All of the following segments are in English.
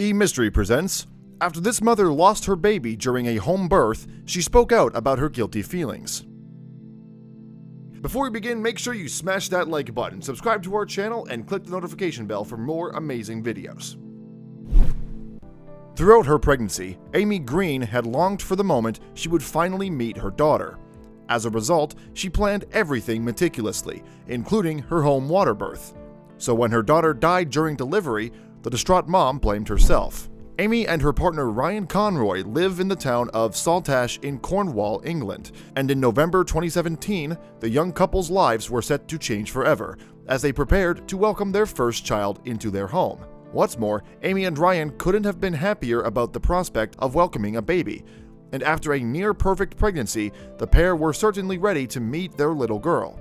eMystery presents. After this mother lost her baby during a home birth, she spoke out about her guilty feelings. Before we begin, make sure you smash that like button, subscribe to our channel, and click the notification bell for more amazing videos. Throughout her pregnancy, Amy Green had longed for the moment she would finally meet her daughter. As a result, she planned everything meticulously, including her home water birth. So when her daughter died during delivery, the distraught mom blamed herself. Amy and her partner Ryan Conroy live in the town of Saltash in Cornwall, England, and in November 2017, the young couple's lives were set to change forever as they prepared to welcome their first child into their home. What's more, Amy and Ryan couldn't have been happier about the prospect of welcoming a baby, and after a near-perfect pregnancy, the pair were certainly ready to meet their little girl.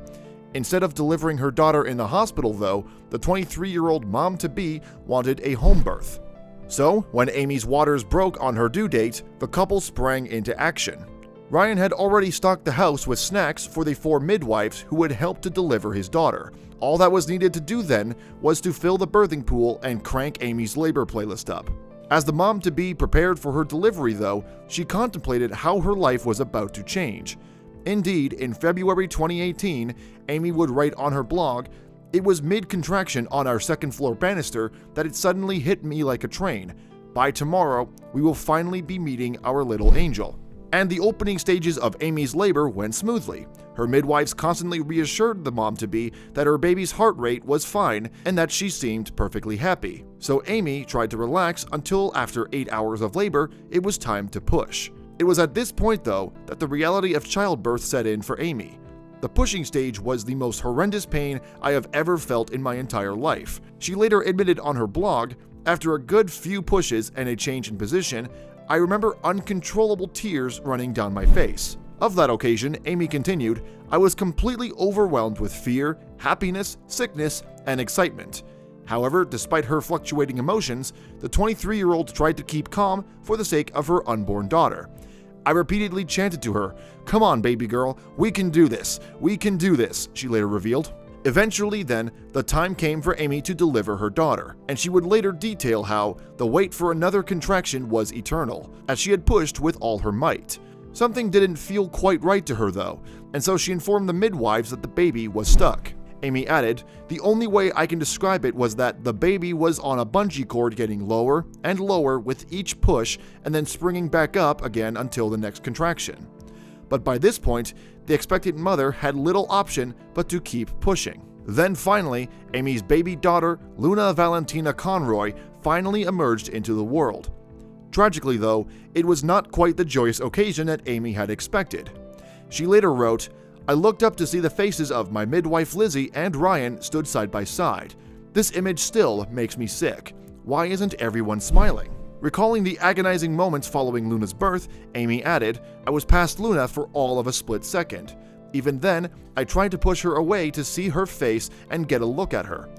Instead of delivering her daughter in the hospital, though, the 23-year-old mom-to-be wanted a home birth. So, when Amy's waters broke on her due date, the couple sprang into action. Ryan had already stocked the house with snacks for the 4 midwives who would help to deliver his daughter. All that was needed to do then was to fill the birthing pool and crank Amy's labor playlist up. As the mom-to-be prepared for her delivery, though, she contemplated how her life was about to change. Indeed, in February 2018, Amy would write on her blog, "It was mid-contraction on our second-floor banister that it suddenly hit me like a train. By tomorrow, we will finally be meeting our little angel." And the opening stages of Amy's labor went smoothly. Her midwives constantly reassured the mom-to-be that her baby's heart rate was fine and that she seemed perfectly happy. So Amy tried to relax until after 8 hours of labor, it was time to push. It was at this point, though, that the reality of childbirth set in for Amy. The pushing stage was the most horrendous pain I have ever felt in my entire life. She later admitted on her blog, "After a good few pushes and a change in position, I remember uncontrollable tears running down my face." Of that occasion, Amy continued, "I was completely overwhelmed with fear, happiness, sickness, and excitement." However, despite her fluctuating emotions, the 23-year-old tried to keep calm for the sake of her unborn daughter. "I repeatedly chanted to her, 'Come on, baby girl, we can do this, we can do this,'" she later revealed. Eventually then, the time came for Amy to deliver her daughter, and she would later detail how the wait for another contraction was eternal, as she had pushed with all her might. Something didn't feel quite right to her though, and so she informed the midwives that the baby was stuck. Amy added, "The only way I can describe it was that the baby was on a bungee cord getting lower and lower with each push and then springing back up again until the next contraction." But by this point, the expectant mother had little option but to keep pushing. Then finally, Amy's baby daughter, Luna Valentina Conroy, finally emerged into the world. Tragically though, it was not quite the joyous occasion that Amy had expected. She later wrote, "I looked up to see the faces of my midwife Lizzie and Ryan stood side by side. This image still makes me sick. Why isn't everyone smiling?" Recalling the agonizing moments following Luna's birth, Amy added, "I was past Luna for all of a split second. Even then, I tried to push her away to see her face and get a look at her,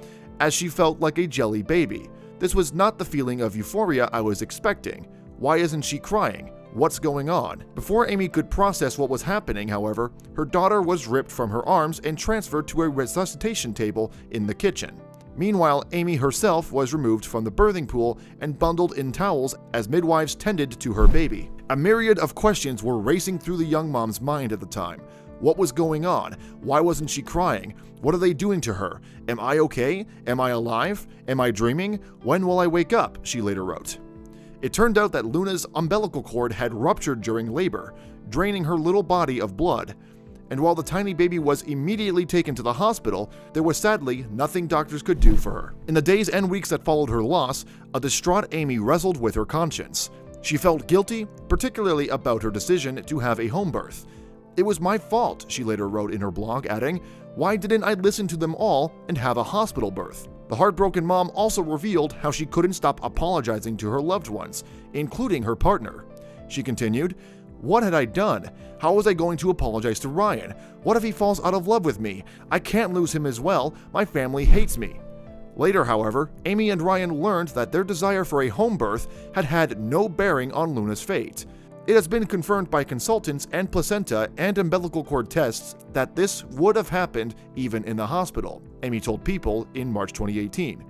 as she felt like a jelly baby. This was not the feeling of euphoria I was expecting. Why isn't she crying? What's going on?" Before Amy could process what was happening, however, her daughter was ripped from her arms and transferred to a resuscitation table in the kitchen. Meanwhile, Amy herself was removed from the birthing pool and bundled in towels as midwives tended to her baby. A myriad of questions were racing through the young mom's mind at the time. What was going on? Why wasn't she crying? What are they doing to her? Am I okay? Am I alive? Am I dreaming? When will I wake up? She later wrote. It turned out that Luna's umbilical cord had ruptured during labor, draining her little body of blood. And while the tiny baby was immediately taken to the hospital, there was sadly nothing doctors could do for her. In the days and weeks that followed her loss, a distraught Amy wrestled with her conscience. She felt guilty, particularly about her decision to have a home birth. "It was my fault," she later wrote in her blog, adding, "Why didn't I listen to them all and have a hospital birth?" The heartbroken mom also revealed how she couldn't stop apologizing to her loved ones, including her partner. She continued, "What had I done? How was I going to apologize to Ryan? What if he falls out of love with me? I can't lose him as well. My family hates me." Later, however, Amy and Ryan learned that their desire for a home birth had had no bearing on Luna's fate. It has been confirmed by consultants and placenta and umbilical cord tests that this would have happened even in the hospital, Amy told People in March 2018.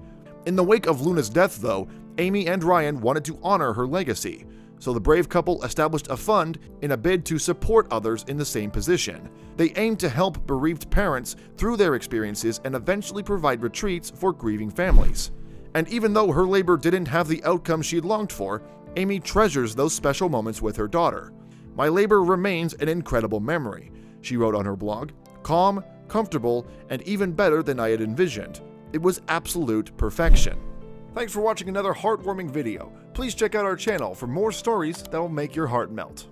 In the wake of Luna's death, though, Amy and Ryan wanted to honor her legacy, so the brave couple established a fund in a bid to support others in the same position. They aimed to help bereaved parents through their experiences and eventually provide retreats for grieving families. And even though her labor didn't have the outcome she'd longed for, Amy treasures those special moments with her daughter. "My labor remains an incredible memory," she wrote on her blog. "Calm, comfortable, and even better than I had envisioned. It was absolute perfection." Thanks for watching another heartwarming video. Please check out our channel for more stories that will make your heart melt.